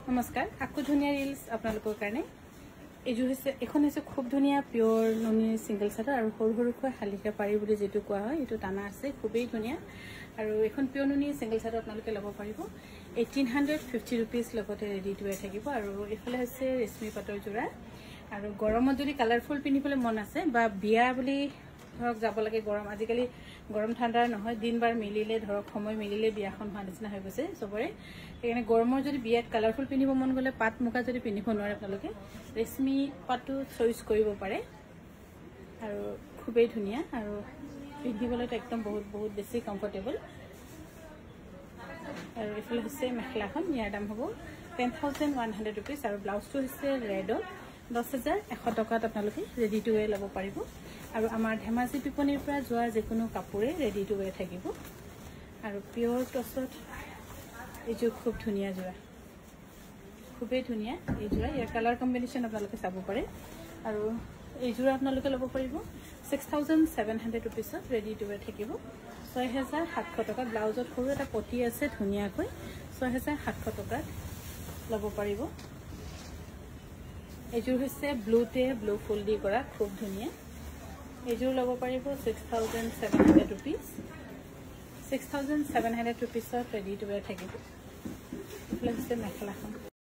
নমস্কাৰ আকু ধুনিয়া ৰিলস আপোনালোকৰ কাৰণে এজু হৈছে এখন হৈছে খুব ধুনিয়া পিওৰ ননি সিঙ্গল চাদৰ আৰু সৰু সৰুকৈ হালিকা পাৰি বুলি যেটো কোৱা হয় এটো টানা আছে খুবেই ধুনিয়া আৰু এখন পিওৰ ননি সিঙ্গল চাদৰ আপোনালোকে ল'ব পাৰিব 1850 रुपीस লগতে ৰেডি টু ৱেৰ থাকিব আৰু এফালে হৈছে ৰেশমি পাটৰ জোৰা আৰু গৰমত যদি কালাৰফুল পিনিবলৈ মন আছে বা বিয়া বুলি ধৰক যাব লাগে গৰম আজিকালি গৰম ঠাণ্ডা নহয় দিনবাৰ মিলিলে ধৰক সময় মিলিলে বিয়াখন হোৱা নিচিনা হৈ গৈছে সবৰে এনে গৰমৰ যদি বিয়াত কালাৰফুল পিনিব মন গলে পাট মুকা যদি পিনিব নোৱাৰে আপোনালোকে ৰেশমি পাটটো চইচ কৰিব পাৰে আৰু খুবেই ধুনিয়া আৰু পিন্ধিবলৈ একদম বহুত বেছি কমফৰ্টেবল আৰু এফালে হৈছে মেখলাখন ইয়াৰ দাম হ'ব 10100 रुपीस আৰু ব্লাউজটো হৈছে ৰেডত 10100 টকাত আপোনালোকে ৰেডি টু ৱেৰ ল'ব পাৰিব আৰু আমাৰ ধেমাজি পিপনিৰ পৰা যোৱা যেকোনো কাপোৰে ৰেডি টু ৱেৰ থাকিব আৰু পিওৰ টছত এইটো খুব ধুনিয়া জোৰা খুবেই ধুনিয়া এই জোৰা ইয়াৰ কালাৰ কম্বিনেশ্যন আপোনালোকে চাব পাৰে আৰু এই জোৰা আপোনালোকে ল'ব পাৰিব 6700 रुपीसত ৰেডি টু ৱেৰ থাকিব 6700 টকা ব্লাউজত সৰু এটা পটি আছে ধুনিয়াকৈ 6700 টকাত ল'ব পাৰিব এজোৰ হৈছে ব্লু ফুল দি কৰা খুব ধুনিয়া এজোৰ ল'ব পাৰিব 6700 रुपीस 6700 रुपीसত ৰেডি টু ৱেৰ থাকিব প্লাস মেখলাখন